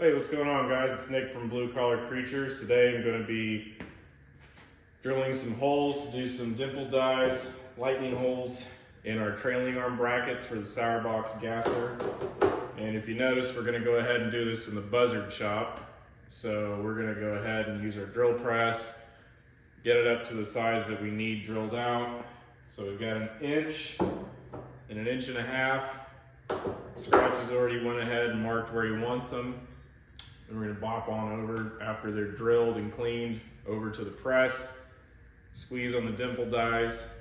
Hey, what's going on, guys? It's Nick from Blue Collar Creatures. Today I'm going to be drilling some holes to do some dimple dies, lightning holes in our trailing arm brackets for the ShoeBox gasser. And if you notice, we're going to go ahead and do this in the buzzard shop. So we're going to go ahead and use our drill press, get it up to the size that we need drilled out. So we've got 1 inch and 1.5 inches. Scratch has already went ahead and marked where he wants them. And we're going to bop on over after they're drilled and cleaned over to the press, squeeze on the dimple dies.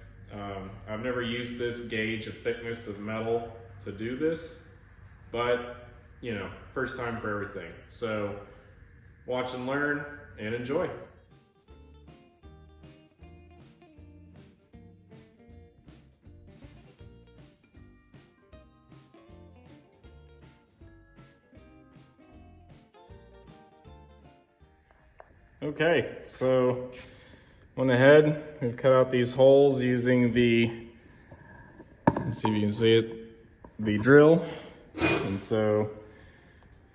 I've never used this gauge of thickness of metal to do this, but you know, first time for everything. So watch and learn and enjoy. Okay, so went ahead, we've cut out these holes using the, let's see if you can see it, the drill. And so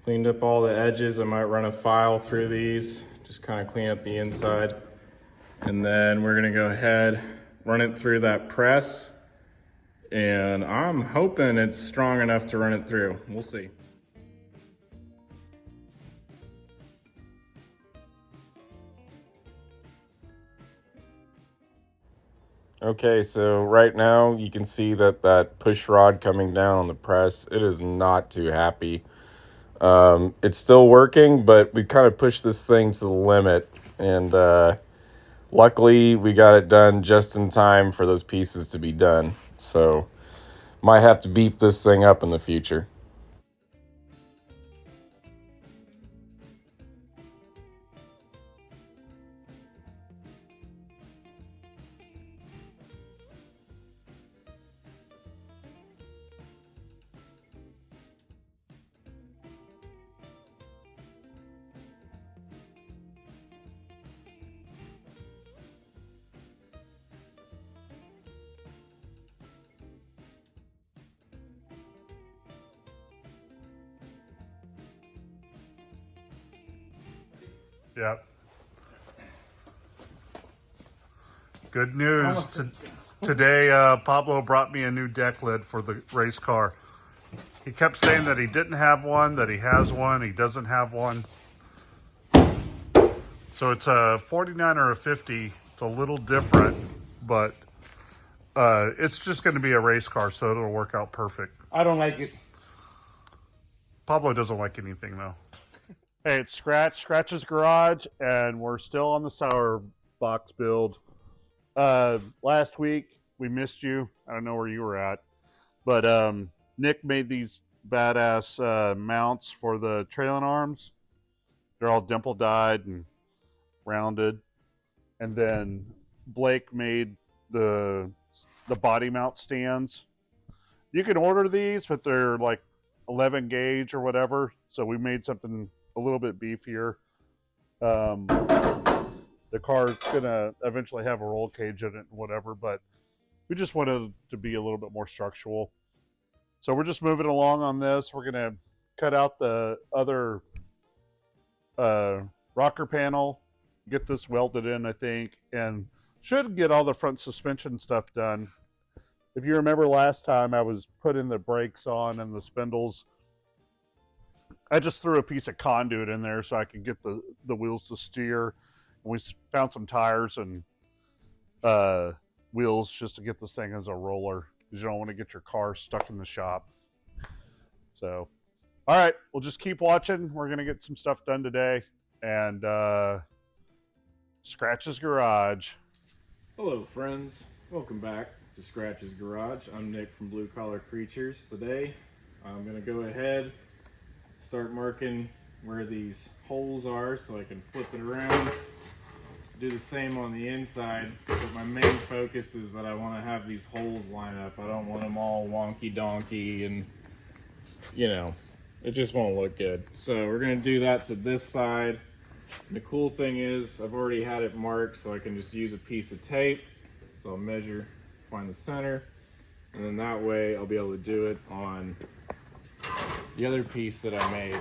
cleaned up all the edges. I might run a file through these, just kind of clean up the inside. And then we're gonna go ahead, run it through that press. And I'm hoping it's strong enough to run it through. We'll see. Okay, so right now you can see that push rod coming down on the press, it is not too happy. It's still working, but we kind of pushed this thing to the limit, and luckily we got it done just in time for those pieces to be done. So might have to beef this thing up in the future. Yep. Good news. Today, Pablo brought me a new deck lid for the race car. He kept saying that he didn't have one, that he has one, he doesn't have one. So it's a 49 or a 50. It's a little different, but it's just going to be a race car, so it'll work out perfect. I don't like it. Pablo doesn't like anything, though. Hey, it's Scratch's Garage, and we're still on the ShoeBox build. Last week, we missed you. I don't know where you were at. But Nick made these badass mounts for the trailing arms. They're all dimple dyed and rounded. And then Blake made the body mount stands. You can order these, but they're like 11 gauge or whatever. So we made something a little bit beefier. The car's gonna eventually have a roll cage in it and whatever, but we just wanted to be a little bit more structural. So we're just moving along on this. We're gonna cut out the other rocker panel, get this welded in, I think, and should get all the front suspension stuff done. If you remember last time, I was putting the brakes on and the spindles. I just threw a piece of conduit in there so I could get the wheels to steer. And we found some tires and wheels just to get this thing as a roller, because you don't want to get your car stuck in the shop. So, all right, we'll just keep watching. We're going to get some stuff done today. And Scratch's Garage. Hello, friends. Welcome back to Scratch's Garage. I'm Nick from Blue Collar Creatures. Today, I'm going to go ahead, start marking where these holes are so I can flip it around. Do the same on the inside, but my main focus is that I want to have these holes line up. I don't want them all wonky donkey and, you know, it just won't look good. So we're going to do that to this side. And the cool thing is I've already had it marked, so I can just use a piece of tape. So I'll measure, find the center, and then that way I'll be able to do it on the other piece that I made.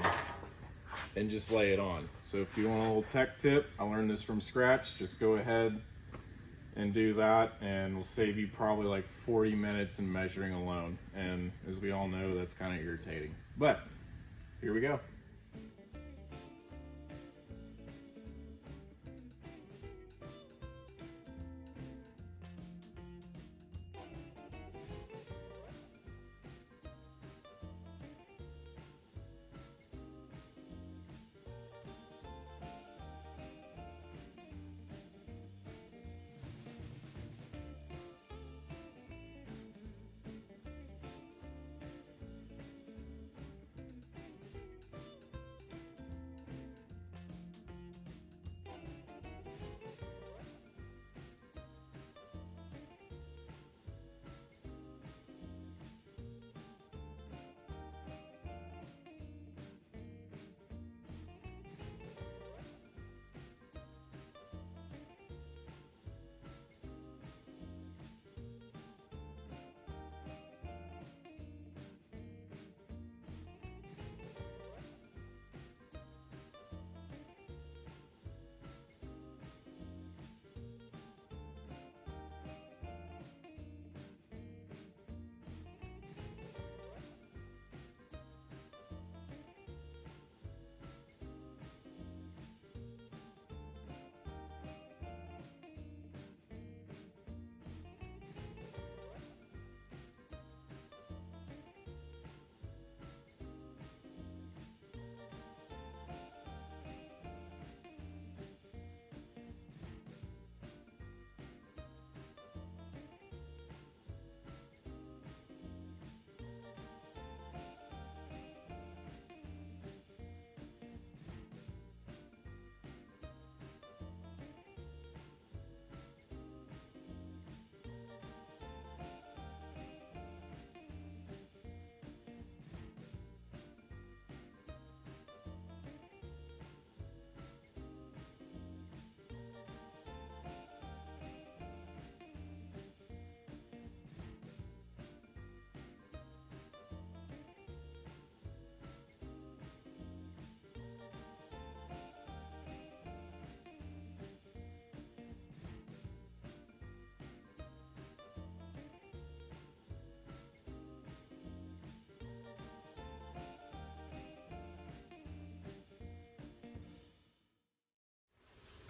and just lay it on. So if you want a little tech tip, I learned this from scratch, just go ahead and do that, and will save you probably like 40 minutes in measuring alone. And as we all know, that's kind of irritating. But here we go.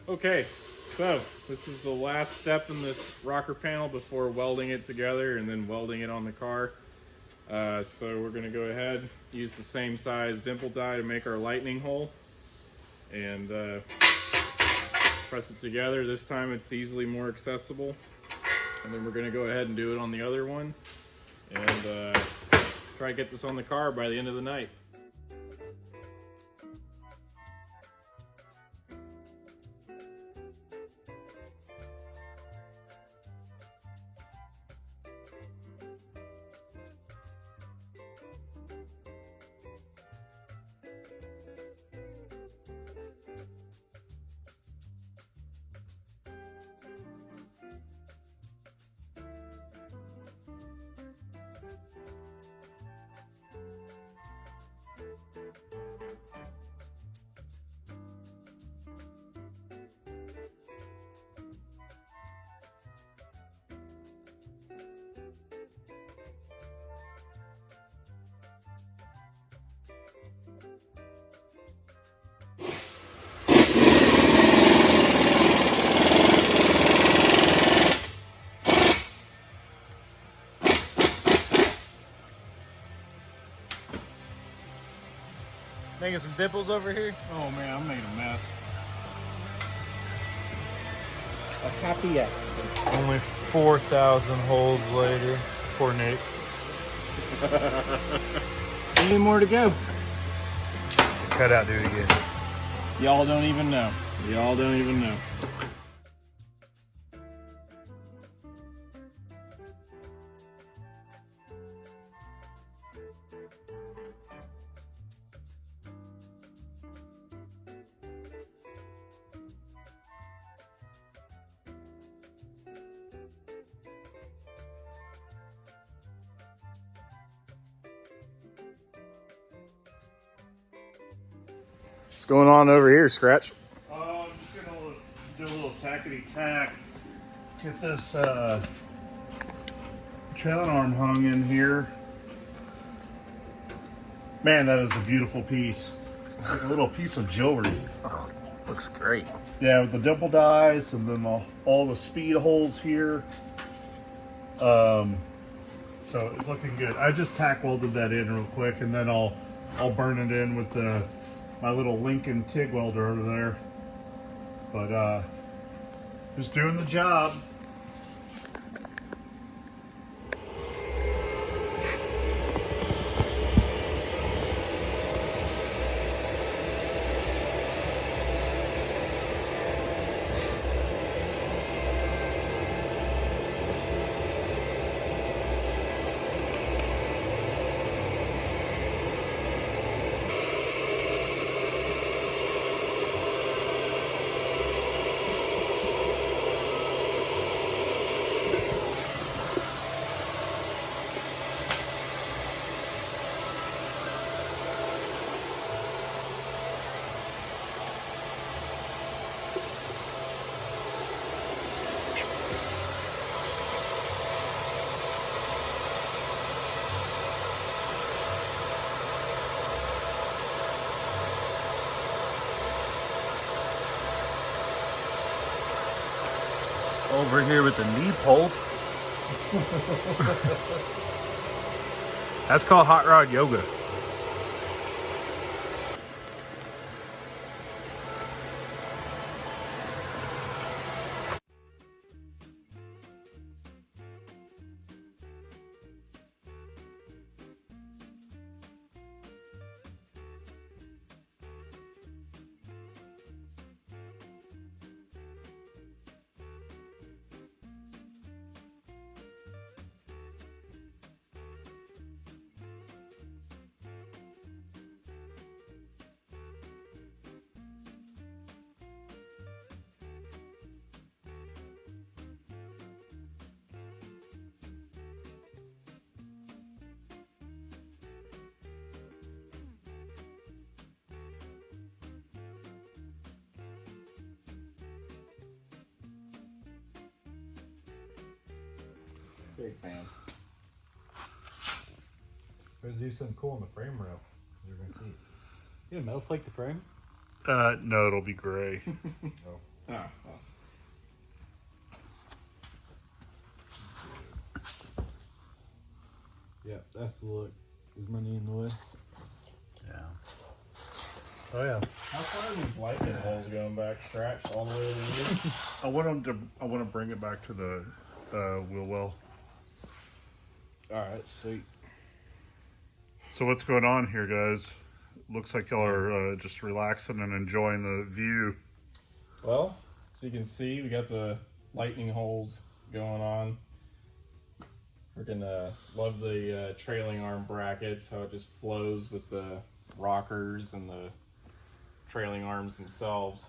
Okay, so this is the last step in this rocker panel before welding it together and then welding it on the car. So we're going to go ahead, use the same size dimple die to make our lightning hole, and press it together. This time it's easily more accessible. And then we're going to go ahead and do it on the other one, and try to get this on the car by the end of the night. Making some dimples over here. Oh man, I made a mess. A happy accident. Only 4,000 holes later. Poor Nate. Any more to go? Cut out dude again. Y'all don't even know. Y'all don't even know. What's going on over here, Scratch? I'm just gonna do a little tackety tack. Get this trailing arm hung in here. Man, that is a beautiful piece. Like a little piece of jewelry. Oh, looks great. Yeah, with the dimple dies and then all the speed holes here. So it's looking good. I just tack welded that in real quick, and then I'll burn it in with my little Lincoln TIG welder over there. But just doing the job. Over here with the knee pulse. That's called hot rod yoga. Big fan. We're gonna do something cool on the frame rail. You're gonna see. You gonna metal flake the frame? No, it'll be gray. Yeah, that's the look. Is my knee in the way? Yeah. Oh yeah. How far are these lightning holes going back, Scratch? All the way to the I want to bring it back to the wheel well. Alright, sweet. So what's going on here, guys? Looks like y'all are just relaxing and enjoying the view. Well, so you can see, we got the lightning holes going on. We're gonna love the trailing arm brackets, how it just flows with the rockers and the trailing arms themselves.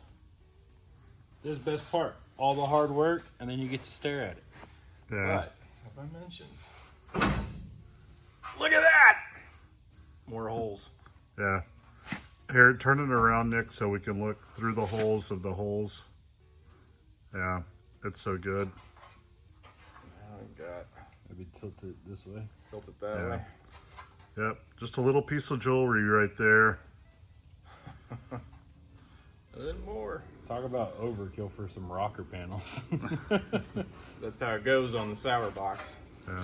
This is the best part. All the hard work, and then you get to stare at it. Yeah. But, have I mentioned? Look at that! More holes. Yeah. Here, turn it around, Nick, so we can look through the holes of the holes. Yeah, it's so good. Oh, God. Maybe tilt it this way. Tilt it that way. Yep, just a little piece of jewelry right there. And then more. Talk about overkill for some rocker panels. That's how it goes on the ShoeBox. Yeah.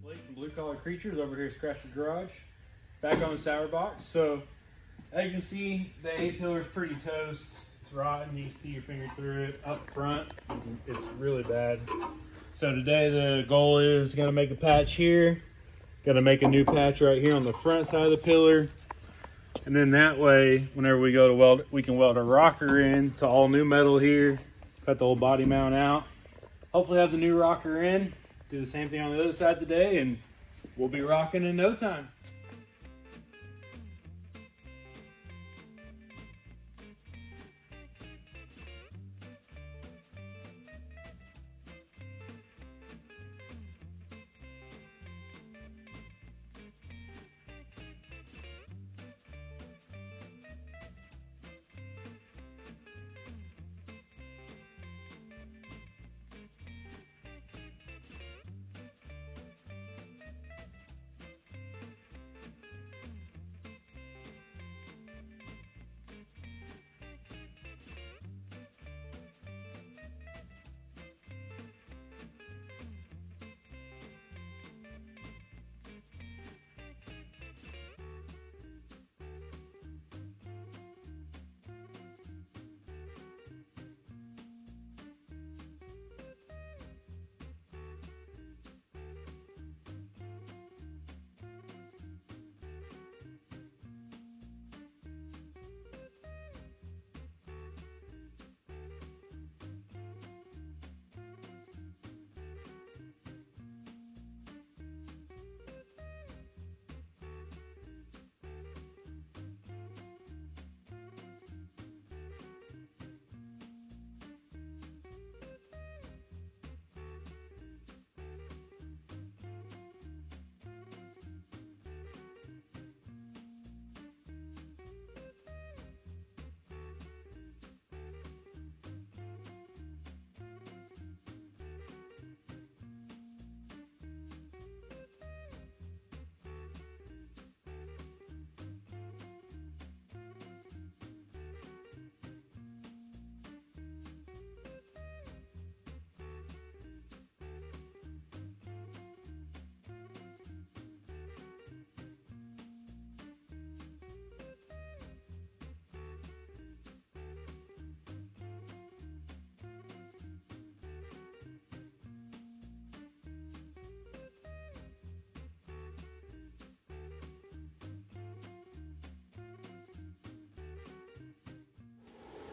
Blake from Blue Collar Creatures over here, Scratch the Garage. Back on the ShoeBox. So, as you can see, the A-pillar is pretty toast. It's rotten. You can see your finger through it. Up front, it's really bad. So today the goal is going to make a patch here. Going to make a new patch right here on the front side of the pillar. And then that way, whenever we go to weld, we can weld a rocker in to all new metal here. Cut the old body mount out. Hopefully have the new rocker in. Do the same thing on the other side today, and we'll be rocking in no time.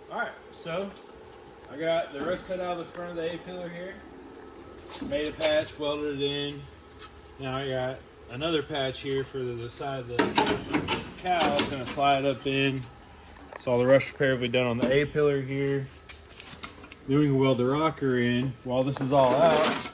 Alright, so I got the rust cut out of the front of the A-pillar here. Made a patch, welded it in. Now I got another patch here for the side of the cowl. It's gonna slide up in. So all the rust repair will be done on the A-pillar here. Then we can weld the rocker in while this is all out.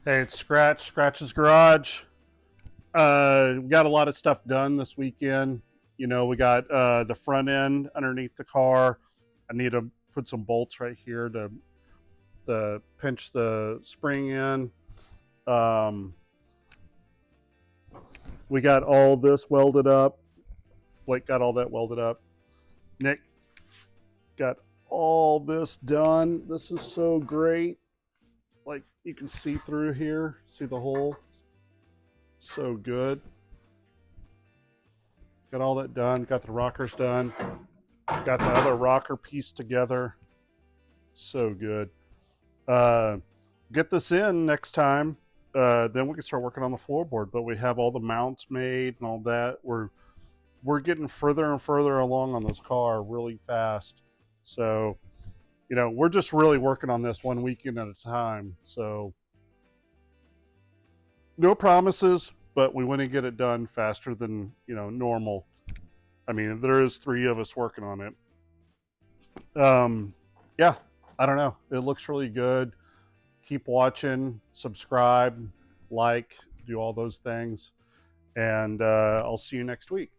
Hey, it's Scratch's Garage. We got a lot of stuff done this weekend. You know, we got the front end underneath the car. I need to put some bolts right here to pinch the spring in. We got all this welded up. Blake got all that welded up. Nick got all this done. This is so great. Like, you can see through here, see the hole. So good. Got all that done. Got the rockers done. Got the other rocker piece together. So good. Get this in next time. Then we can start working on the floorboard. But we have all the mounts made and all that. We're getting further and further along on this car really fast. So, you know, we're just really working on this one weekend at a time. So, no promises, but we want to get it done faster than, you know, normal. I mean, there is 3 of us working on it. Yeah, I don't know. It looks really good. Keep watching, subscribe, like, do all those things. And I'll see you next week.